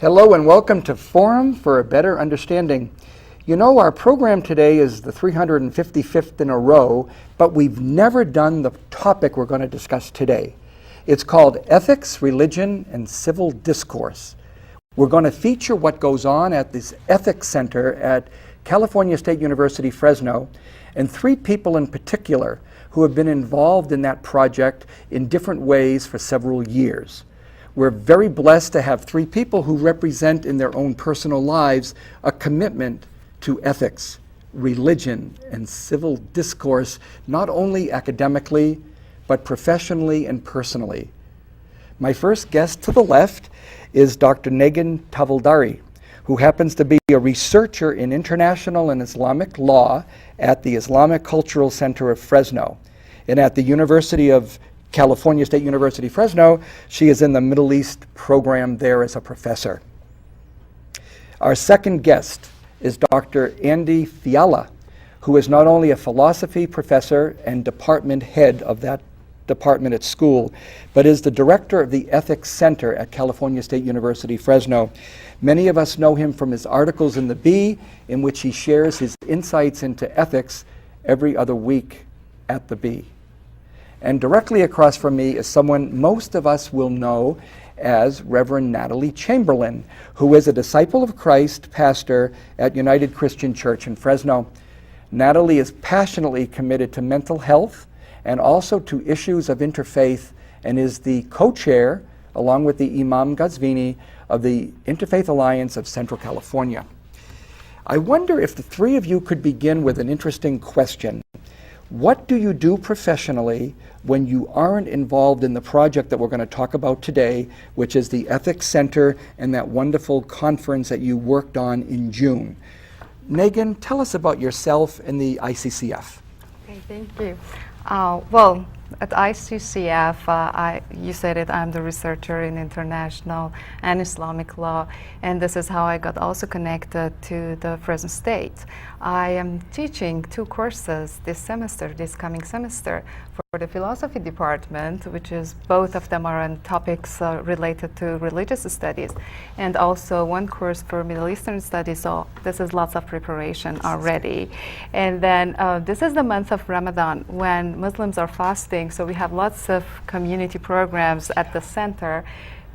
Hello and welcome to Forum for a Better Understanding. You know, our program today is the 355th in a row, but we've never done the topic we're going to discuss today. It's called Ethics, Religion, and Civil Discourse. We're going to feature what goes on at this Ethics Center at California State University, Fresno, and three people in particular who have been involved in that project in different ways for several years. We're very blessed to have three people who represent in their own personal lives a commitment to ethics, religion, and civil discourse, not only academically, but professionally and personally. My first guest to the left is Dr. Negin Tahvildary, who happens to be a researcher in international and Islamic law at the Islamic Cultural Center of Fresno. And at the University of California State University, Fresno, she is in the Middle East program there as a professor. Our second guest is Dr. Andy Fiala, who is not only a philosophy professor and department head of that department at school, but is the director of the Ethics Center at California State University, Fresno. Many of us know him from his articles in the Bee, in which he shares his insights into ethics every other week at the Bee. And directly across from me is someone most of us will know as Reverend Natalie Chamberlain, who is a disciple of Christ pastor at United Christian Church in Fresno. Natalie is passionately committed to mental health and also to issues of interfaith, and is the co-chair, along with the Imam Ghazvini, of the Interfaith Alliance of Central California. I wonder if the three of you could begin with an interesting question. What do you do professionally when you aren't involved in the project that we're going to talk about today, which is the Ethics Center and that wonderful conference that you worked on in June? Negin, tell us about yourself and the ICCF. Okay, thank you. Well, at ICCF, you said it, I'm the researcher in international and Islamic law, and this is how I got also connected to the Fresno State. I am teaching two courses this coming semester, for the philosophy department, which is both of them are on topics related to religious studies, and also one course for Middle Eastern studies, so this is lots of preparation already. And then this is the month of Ramadan, when Muslims are fasting, so we have lots of community programs at the center.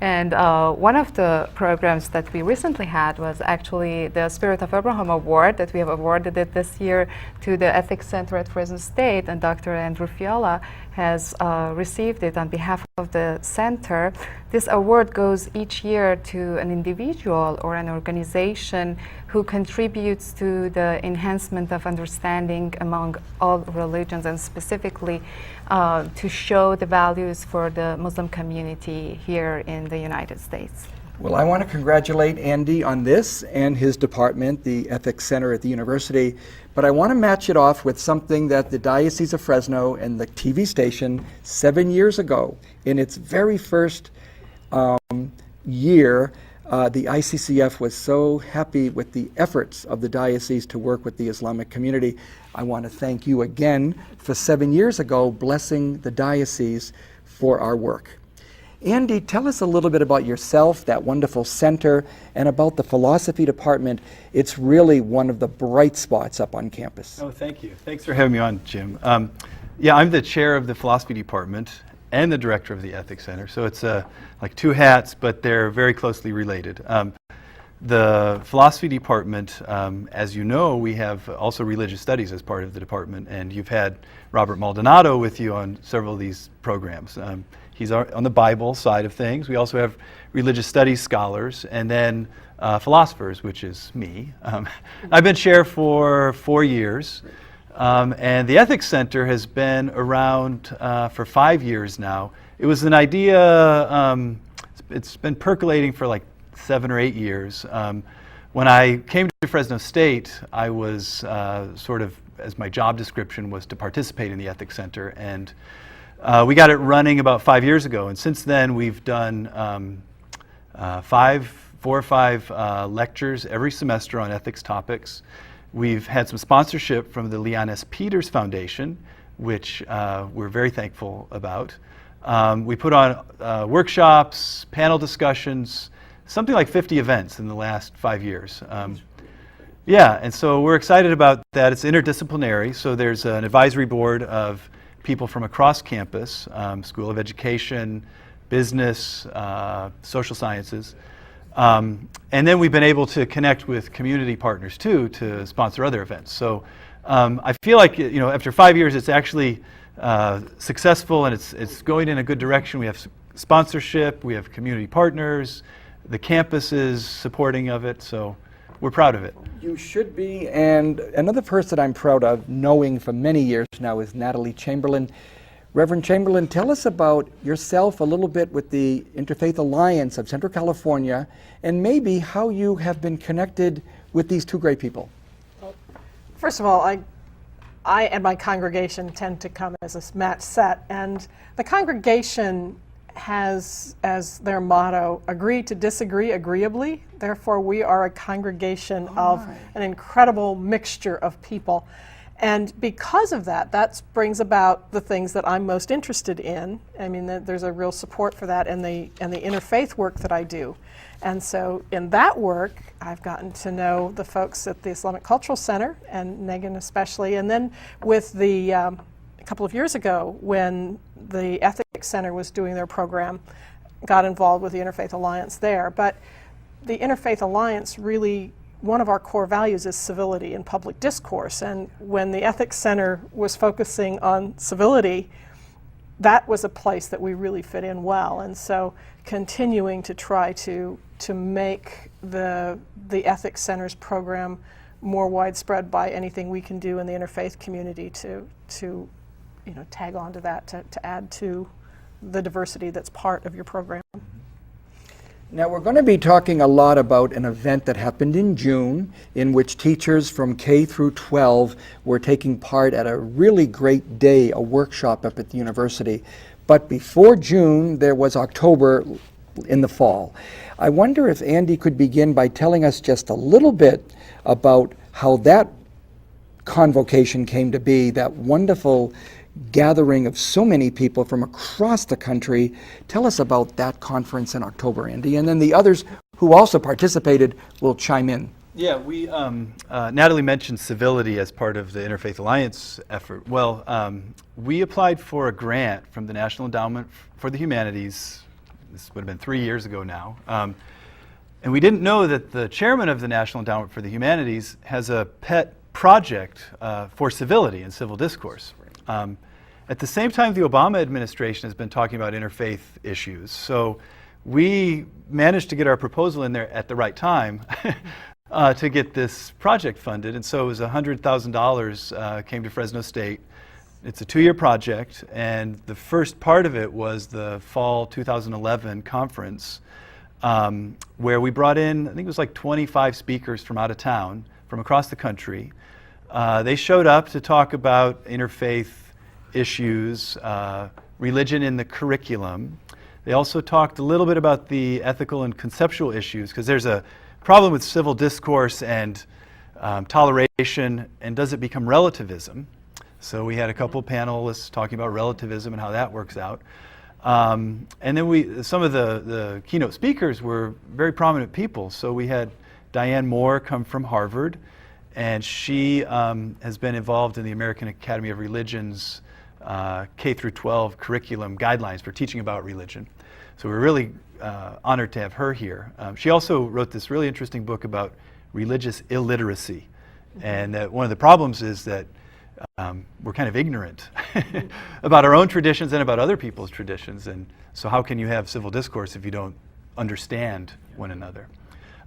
And one of the programs that we recently had was actually the Spirit of Abraham Award that we have awarded it this year to the Ethics Center at Fresno State, and Dr. Andrew Fiala has received it on behalf of the center. This award goes each year to an individual or an organization who contributes to the enhancement of understanding among all religions, and specifically to show the values for the Muslim community here in the United States. Well, I want to congratulate Andy on this and his department, the Ethics Center at the university, but I want to match it off with something that the Diocese of Fresno and the TV station 7 years ago, in its very first year, the ICCF was so happy with the efforts of the diocese to work with the Islamic community. I want to thank you again for 7 years ago blessing the diocese for our work. Andy, tell us a little bit about yourself, that wonderful center, and about the philosophy department. It's really one of the bright spots up on campus. Oh, thank you. Thanks for having me on, Jim. Yeah, I'm the chair of the philosophy department and the director of the Ethics Center. So it's like two hats, but they're very closely related. The philosophy department, as you know, we have also religious studies as part of the department, and you've had Robert Maldonado with you on several of these programs. He's on the Bible side of things. We also have religious studies scholars, and then philosophers, which is me. I've been chair for 4 years, and the Ethics Center has been around for 5 years now. It was an idea, it's been percolating for like 7 or 8 years. When I came to Fresno State, I was sort of, as my job description was to participate in the Ethics Center, and we got it running about 5 years ago, and since then we've done 4 or 5 lectures every semester on ethics topics. We've had some sponsorship from the Leon S. Peters Foundation, which we're very thankful about. We put on workshops, panel discussions, something like 50 events in the last 5 years. Yeah, and so we're excited about that. It's interdisciplinary, so there's an advisory board of people from across campus, School of Education, business, social sciences. And then we've been able to connect with community partners too to sponsor other events. So I feel like, you know, after 5 years, it's actually successful and it's going in a good direction. We have sponsorship, we have community partners, the campus is supporting of it, so we're proud of it. You should be, and another person I'm proud of, knowing for many years now, is Natalie Chamberlain. Reverend Chamberlain, tell us about yourself a little bit with the Interfaith Alliance of Central California, and maybe how you have been connected with these two great people. First of all, I and my congregation tend to come as a match set, and the congregation has as their motto, agree to disagree agreeably. Therefore, we are a congregation of an incredible mixture of people. And because of that, that brings about the things that I'm most interested in. I mean, there's a real support for that and the interfaith work that I do. And so in that work, I've gotten to know the folks at the Islamic Cultural Center, and Negin especially. And then with the, a couple of years ago, when the Ethics Center was doing their program, got involved with the Interfaith Alliance there. But the Interfaith Alliance really, one of our core values is civility in public discourse, and when the Ethics Center was focusing on civility, that was a place that we really fit in well. And so continuing to try to make the Ethics Center's program more widespread by anything we can do in the interfaith community to you know, tag on to that, to add to the diversity that's part of your program. Now, we're going to be talking a lot about an event that happened in June in which teachers from K through 12 were taking part at a really great day, a workshop up at the university. But before June, there was October in the fall. I wonder if Andy could begin by telling us just a little bit about how that convocation came to be, that wonderful gathering of so many people from across the country. Tell us about that conference in October, Andy, and then the others who also participated will chime in. Yeah, we Natalie mentioned civility as part of the Interfaith Alliance effort. Well, we applied for a grant from the National Endowment for the Humanities. This would have been 3 years ago now. And we didn't know that the chairman of the National Endowment for the Humanities has a pet project for civility and civil discourse. At the same time, the Obama administration has been talking about interfaith issues. So we managed to get our proposal in there at the right time to get this project funded. And so it was $100,000 came to Fresno State. It's a 2-year project, and the first part of it was the fall 2011 conference, where we brought in, I think it was like 25 speakers from out of town, from across the country. They showed up to talk about interfaith issues, religion in the curriculum. They also talked a little bit about the ethical and conceptual issues, because there's a problem with civil discourse and toleration, and does it become relativism? So we had a couple panelists talking about relativism and how that works out. And then some of the keynote speakers were very prominent people. So we had Diane Moore come from Harvard, and she has been involved in the American Academy of Religion's K through 12 curriculum guidelines for teaching about religion. So we're really honored to have her here. She also wrote this really interesting book about religious illiteracy, and that one of the problems is that we're kind of ignorant about our own traditions and about other people's traditions, and so how can you have civil discourse if you don't understand one another?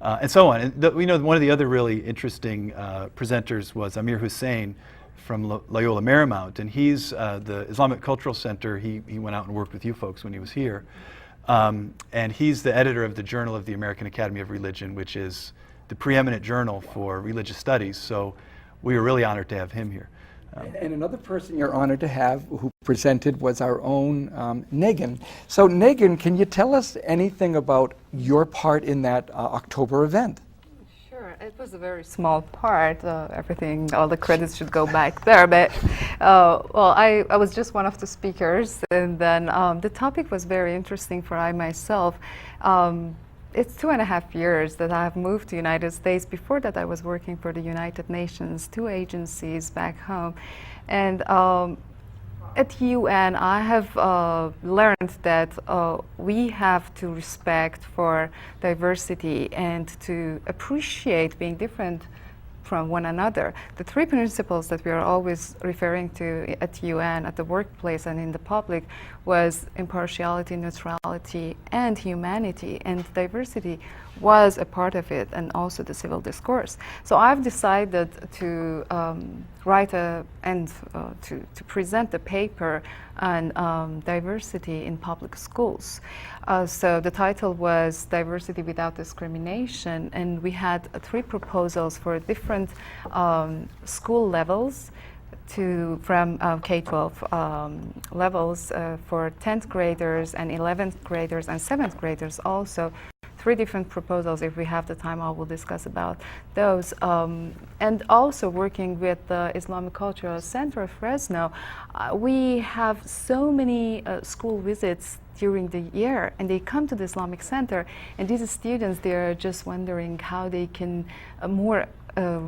And so on. And we know one of the other really interesting presenters was Amir Hussein from Loyola Marymount, and he's the Islamic Cultural Center. He went out and worked with you folks when he was here. And he's the editor of the Journal of the American Academy of Religion, which is the preeminent journal for religious studies. So we were really honored to have him here. And another person you're honored to have who presented was our own Negin. So Negin, can you tell us anything about your part in that October event? Sure, it was a very small part. Everything, all the credits should go back there. But well, I was just one of the speakers, and then the topic was very interesting for I myself. it's 2.5 years that I've moved to United States. Before that, I was working for the United Nations, 2 agencies back home. And at UN, I have learned that we have to respect for diversity and to appreciate being different from one another. The 3 principles that we are always referring to at UN, at the workplace and in the public was impartiality, neutrality, and humanity, and diversity was a part of it, and also the civil discourse. So I've decided to write to present a paper on diversity in public schools. So the title was Diversity Without Discrimination, and we had 3 proposals for different school levels from K-12 levels for 10th graders and 11th graders and 7th graders also. 3 different proposals. If we have the time, I will discuss about those. And also working with the Islamic Cultural Center of Fresno, we have so many school visits during the year, and they come to the Islamic Center, and these students, they're just wondering how they can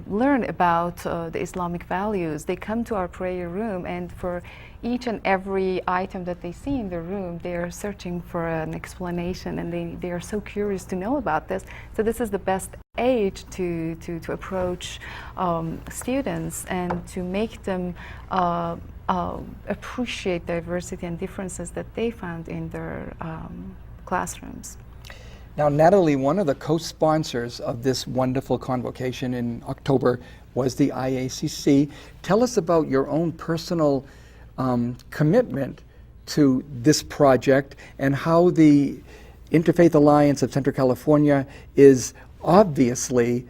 learn about the Islamic values. They come to our prayer room, and for each and every item that they see in the room, they are searching for an explanation, and they are so curious to know about this. So this is the best age to approach students and to make them appreciate diversity and differences that they found in their classrooms. Now, Natalie, one of the co-sponsors of this wonderful convocation in October was the IACC. Tell us about your own personal commitment to this project and how the Interfaith Alliance of Central California is obviously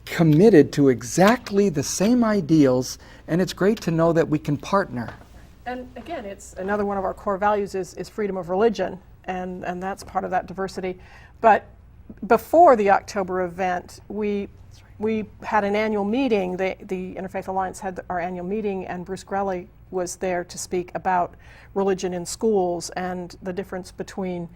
committed to exactly the same ideals, and it's great to know that we can partner. And again, it's another one of our core values is freedom of religion, and that's part of that diversity. But before the October event, we had an annual meeting. The Interfaith Alliance had our annual meeting, and Bruce Grelly was there to speak about religion in schools and the difference between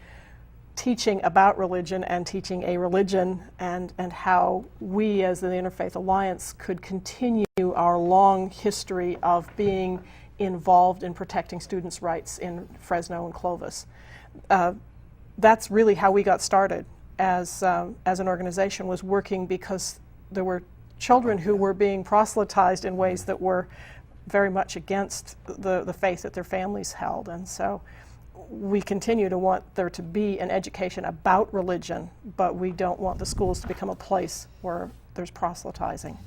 teaching about religion and teaching a religion, and how we as the Interfaith Alliance could continue our long history of being involved in protecting students' rights in Fresno and Clovis. That's really how we got started as an organization, was working because there were children who were being proselytized in ways that were very much against the faith that their families held. And so we continue to want there to be an education about religion, but we don't want the schools to become a place where there's proselytizing.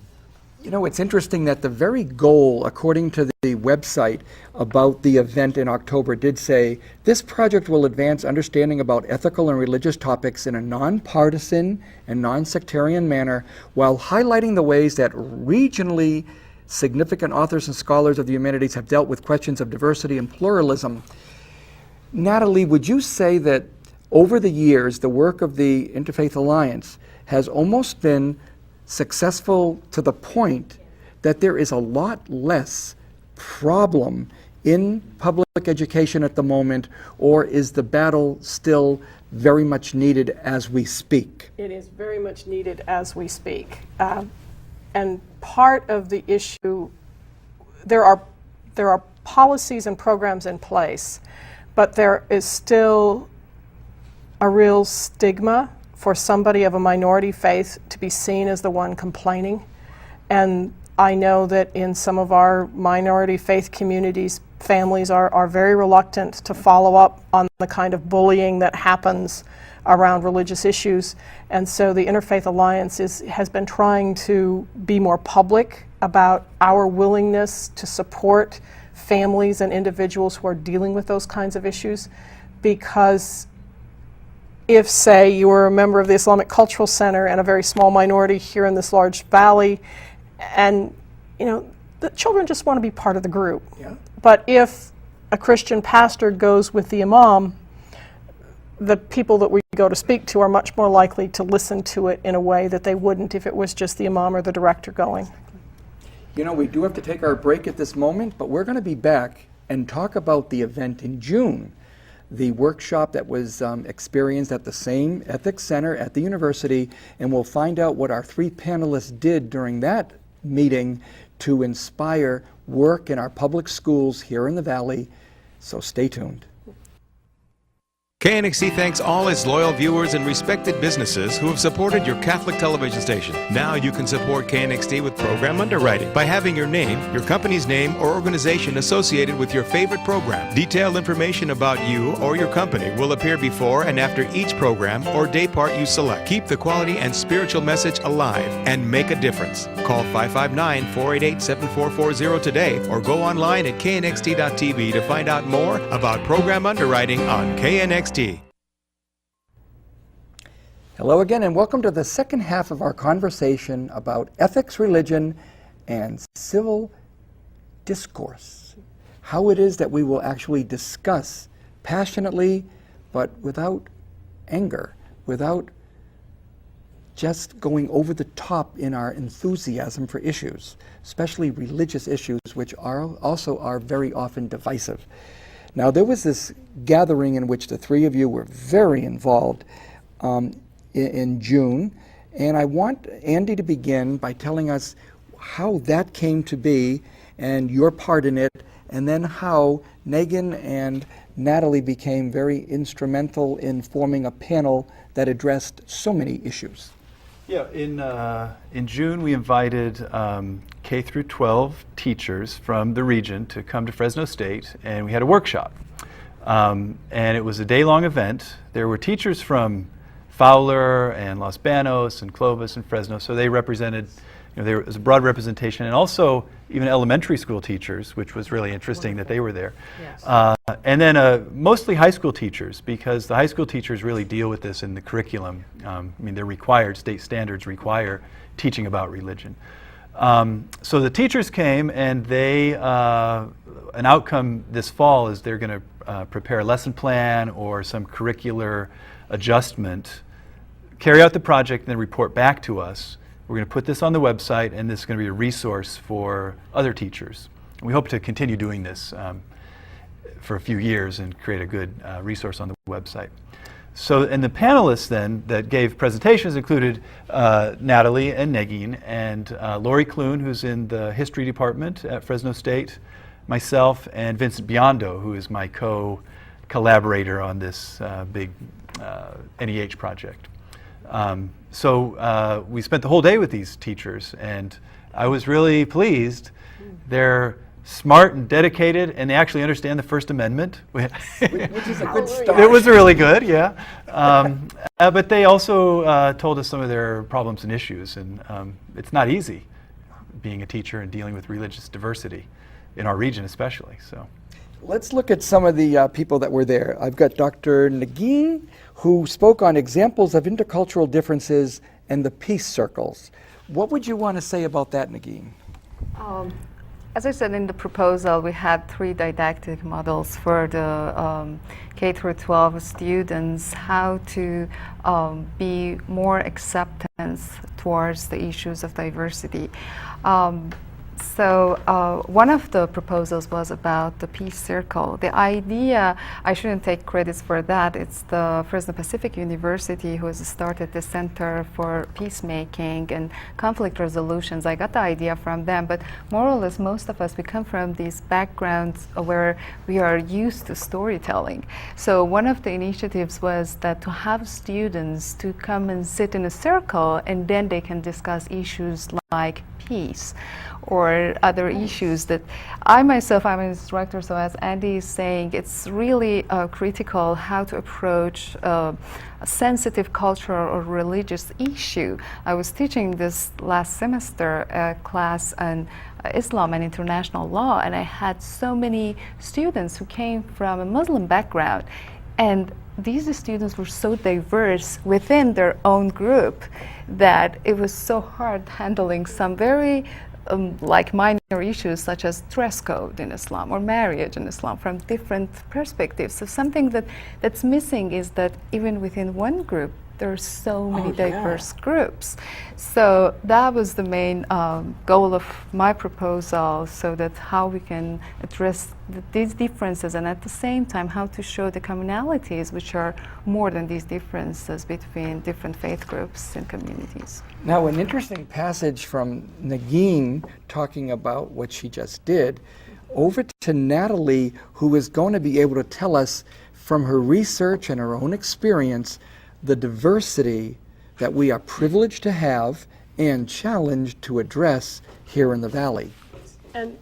You know, it's interesting that the very goal, according to the website about the event in October, did say, this project will advance understanding about ethical and religious topics in a nonpartisan and non-sectarian manner, while highlighting the ways that regionally significant authors and scholars of the humanities have dealt with questions of diversity and pluralism. Natalie, would you say that over the years, the work of the Interfaith Alliance has almost been successful to the point that there is a lot less problem in public education at the moment, or is the battle still very much needed as we speak? It is very much needed as we speak. And part of the issue, there are policies and programs in place, but there is still a real stigma for somebody of a minority faith to be seen as the one complaining. And I know that in some of our minority faith communities, families are very reluctant to follow up on the kind of bullying that happens around religious issues. And so the Interfaith Alliance has been trying to be more public about our willingness to support families and individuals who are dealing with those kinds of issues, because if, say, you were a member of the Islamic Cultural Center and a very small minority here in this large valley, and the children just want to be part of the group. Yeah. But if a Christian pastor goes with the imam, the people that we go to speak to are much more likely to listen to it in a way that they wouldn't if it was just the imam or the director going. We do have to take our break at this moment, but we're going to be back and talk about the event in June the workshop that was experienced at the same ethics center at the university, and we'll find out what our 3 panelists did during that meeting to inspire work in our public schools here in the Valley. So stay tuned. KNXT thanks all its loyal viewers and respected businesses who have supported your Catholic television station. Now you can support KNXT with program underwriting by having your name, your company's name, or organization associated with your favorite program. Detailed information about you or your company will appear before and after each program or day part you select. Keep the quality and spiritual message alive and make a difference. Call 559-488-7440 today or go online at knxt.tv to find out more about program underwriting on KNXT. Hello again, and welcome to the second half of our conversation about ethics, religion, and civil discourse. How it is that we will actually discuss passionately, but without anger, without just going over the top in our enthusiasm for issues, especially religious issues, which are very often divisive. Now, there was this gathering in which the 3 of you were very involved in June, and I want Andy to begin by telling us how that came to be and your part in it, and then how Negin and Natalie became very instrumental in forming a panel that addressed so many issues. Yeah, in June we invited K through 12 teachers from the region to come to Fresno State, and we had a workshop. And it was a day-long event. There were teachers from Fowler and Los Banos and Clovis and Fresno, so they represented, there was a broad representation, and also even elementary school teachers, which was really interesting that they were there. Yes. And then mostly high school teachers, because the high school teachers really deal with this in the curriculum. They're required, state standards require teaching about religion. So the teachers came, and they, an outcome this fall is they're going to prepare a lesson plan or some curricular adjustment, carry out the project, and then report back to us. We're going to put this on the website, and this is going to be a resource for other teachers. And we hope to continue doing this for a few years and create a good resource on the website. So, and the panelists then that gave presentations included Natalie and Negin, and Lori Clune, who's in the history department at Fresno State, myself, and Vincent Biondo, who is my collaborator on this big NEH project. So we spent the whole day with these teachers, and I was really pleased. They're smart and dedicated, and they actually understand the First Amendment. Which is a good start. It was really good, yeah. But they also told us some of their problems and issues, and it's not easy being a teacher and dealing with religious diversity in our region especially. So, let's look at some of the people that were there. I've got Dr. Negin, who spoke on examples of intercultural differences and the peace circles. What would you want to say about that, Negin? As I said in the proposal, we had 3 didactic models for the K through 12 students, how to be more acceptance towards the issues of diversity. So one of the proposals was about the peace circle. The idea, I shouldn't take credits for that, it's the Fresno Pacific University who has started the Center for Peacemaking and Conflict Resolutions. I got the idea from them, but more or less most of us, we come from these backgrounds where we are used to storytelling. So one of the initiatives was that to have students to come and sit in a circle, and then they can discuss issues like peace or other issues that I myself, I'm an instructor, so as Andy is saying, it's really critical how to approach a sensitive cultural or religious issue. I was teaching this last semester a class on Islam and international law, and I had so many students who came from a Muslim background, and these students were so diverse within their own group that it was so hard handling some very like minor issues such as dress code in Islam or marriage in Islam from different perspectives. So something that's missing is that even within one group there are so many yeah. diverse groups. So that was the main goal of my proposal, so that how we can address these differences, and at the same time how to show the commonalities, which are more than these differences between different faith groups and communities. Now, an interesting passage from Negin talking about what she just did, over to Natalie, who is going to be able to tell us from her research and her own experience the diversity that we are privileged to have and challenged to address here in the Valley. And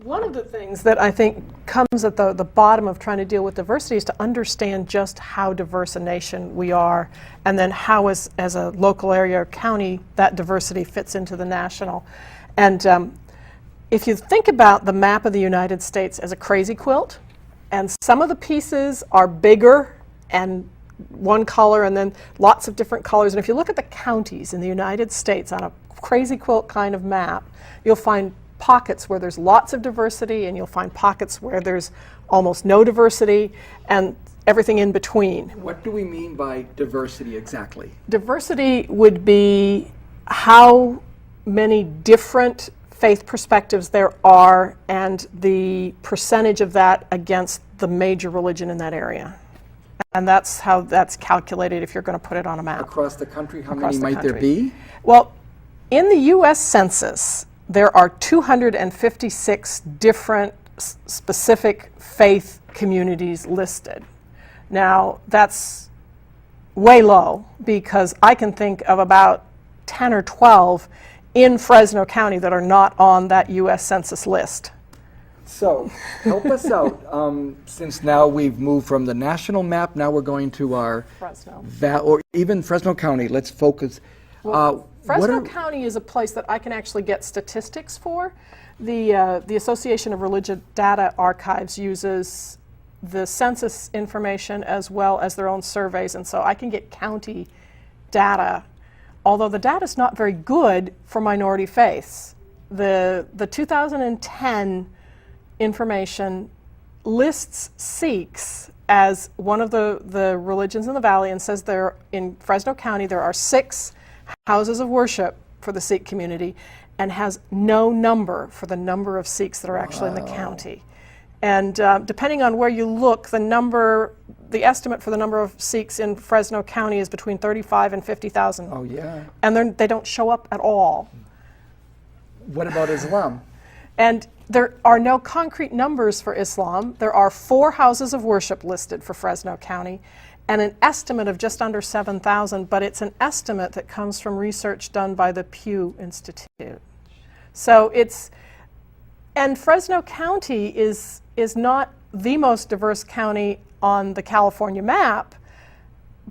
one of the things that I think comes at the bottom of trying to deal with diversity is to understand just how diverse a nation we are, and then how as a local area or county that diversity fits into the national. And if you think about the map of the United States as a crazy quilt, and some of the pieces are bigger and one color and then lots of different colors, and if you look at the counties in the United States on a crazy quilt kind of map, you'll find pockets where there's lots of diversity, and you'll find pockets where there's almost no diversity, and everything in between. What do we mean by diversity exactly? Diversity would be how many different faith perspectives there are, and the percentage of that against the major religion in that area. And that's how that's calculated if you're going to put it on a map. Across the country, how Across many the might there country. be? Well, in the U.S. Census, there are 256 different specific faith communities listed. Now, that's way low, because I can think of about 10 or 12 in Fresno County that are not on that U.S. Census list. So, help us out. Since now we've moved from the national map, now we're going to our Fresno. or even Fresno County. Let's focus. Fresno County is a place that I can actually get statistics for. The Association of Religious Data Archives uses the census information as well as their own surveys, and so I can get county data, although the data is not very good for minority faiths. The 2010 information lists Sikhs as one of the religions in the Valley, and says there in Fresno County there are 6 houses of worship for the Sikh community, and has no number for the number of Sikhs that are actually in the county. And depending on where you look, the estimate for the number of Sikhs in Fresno County is between 35 and 50,000. Oh, yeah. And they don't show up at all. What about Islam? And there are no concrete numbers for Islam. There are 4 houses of worship listed for Fresno County, and an estimate of just under 7,000, but it's an estimate that comes from research done by the Pew Institute. So and Fresno County is not the most diverse county on the California map,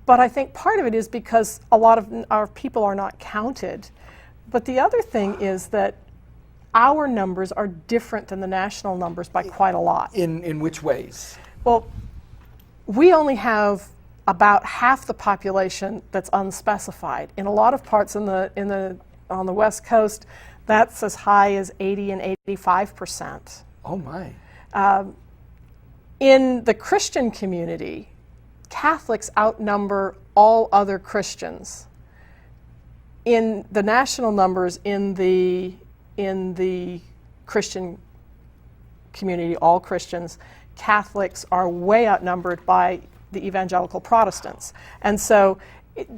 but I think part of it is because a lot of our people are not counted. But the other thing is that our numbers are different than the national numbers by quite a lot. In which ways? Well, we only have about half the population that's unspecified. In a lot of parts on the West Coast, that's as high as 80 and 85%. Oh my. In the Christian community, Catholics outnumber all other Christians. In the national numbers in the Christian community, all Christians, Catholics are way outnumbered by the evangelical Protestants. And so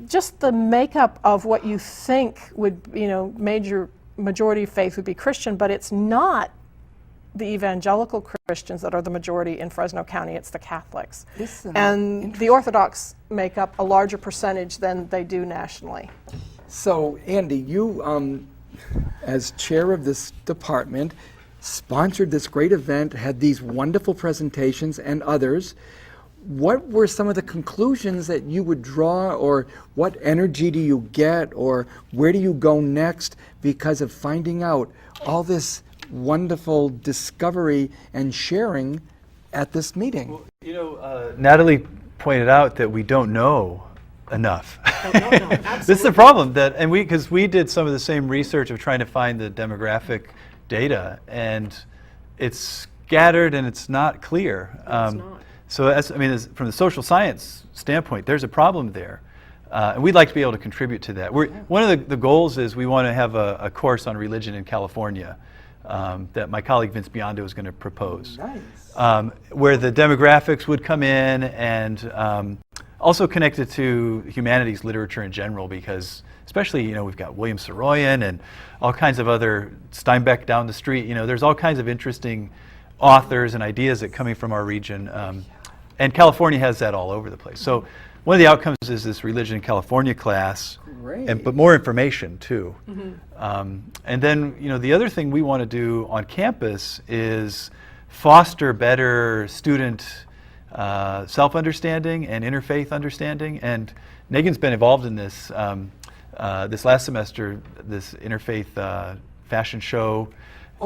just the makeup of what you think would, majority faith would be Christian, but it's not the evangelical Christians that are the majority in Fresno County, it's the Catholics. And the Orthodox make up a larger percentage than they do nationally. So, Andy, you, as chair of this department, sponsored this great event, had these wonderful presentations and others. What were some of the conclusions that you would draw, or what energy do you get, or where do you go next because of finding out all this wonderful discovery and sharing at this meeting? Well, Natalie pointed out that we don't know enough. No, This is the problem, because we did some of the same research of trying to find the demographic data, and it's scattered and it's not clear. It's not. So from the social science standpoint, there's a problem there. And we'd like to be able to contribute to that. One of the goals is we want to have a course on religion in California that my colleague Vince Biondo is going to propose. Nice. Where the demographics would come in and also connected to humanities literature in general, because especially, we've got William Saroyan and all kinds of other, Steinbeck down the street, there's all kinds of interesting authors and ideas that coming from our region. And California has that all over the place. So one of the outcomes is this Religion in California class, but more information too. And then, the other thing we want to do on campus is foster better student self-understanding and interfaith understanding. And Negin's been involved in this this last semester, this interfaith fashion show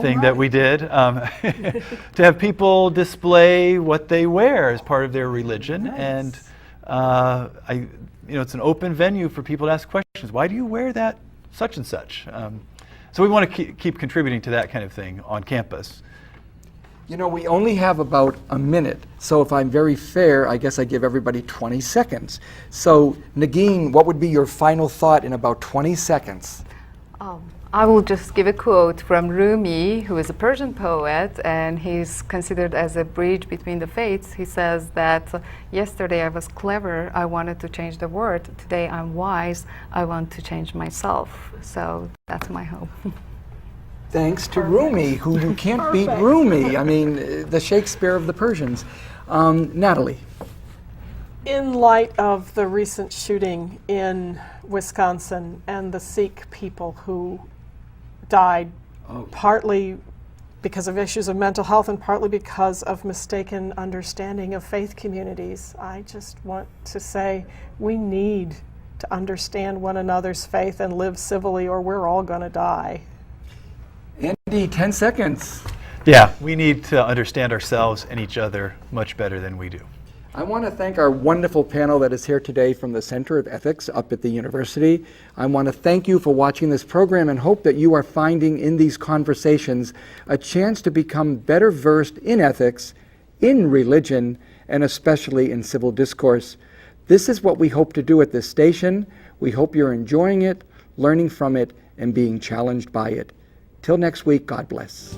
thing that we did to have people display what they wear as part of their religion. And it's an open venue for people to ask questions. Why do you wear that such and such? So we want to keep contributing to that kind of thing on campus. We only have about a minute, so if I'm very fair, I guess I give everybody 20 seconds. So, Negin, what would be your final thought in about 20 seconds? I will just give a quote from Rumi, who is a Persian poet, and he's considered as a bridge between the faiths. He says that yesterday I was clever, I wanted to change the world. Today I'm wise, I want to change myself. So that's my hope. Thanks to Rumi, who you can't beat Rumi. I mean, the Shakespeare of the Persians. Natalie. In light of the recent shooting in Wisconsin and the Sikh people who died partly because of issues of mental health and partly because of mistaken understanding of faith communities, I just want to say we need to understand one another's faith and live civilly, or we're all going to die. Andy, 10 seconds. Yeah, we need to understand ourselves and each other much better than we do. I want to thank our wonderful panel that is here today from the Center of Ethics up at the university. I want to thank you for watching this program and hope that you are finding in these conversations a chance to become better versed in ethics, in religion, and especially in civil discourse. This is what we hope to do at this station. We hope you're enjoying it, learning from it, and being challenged by it. Till next week, God bless.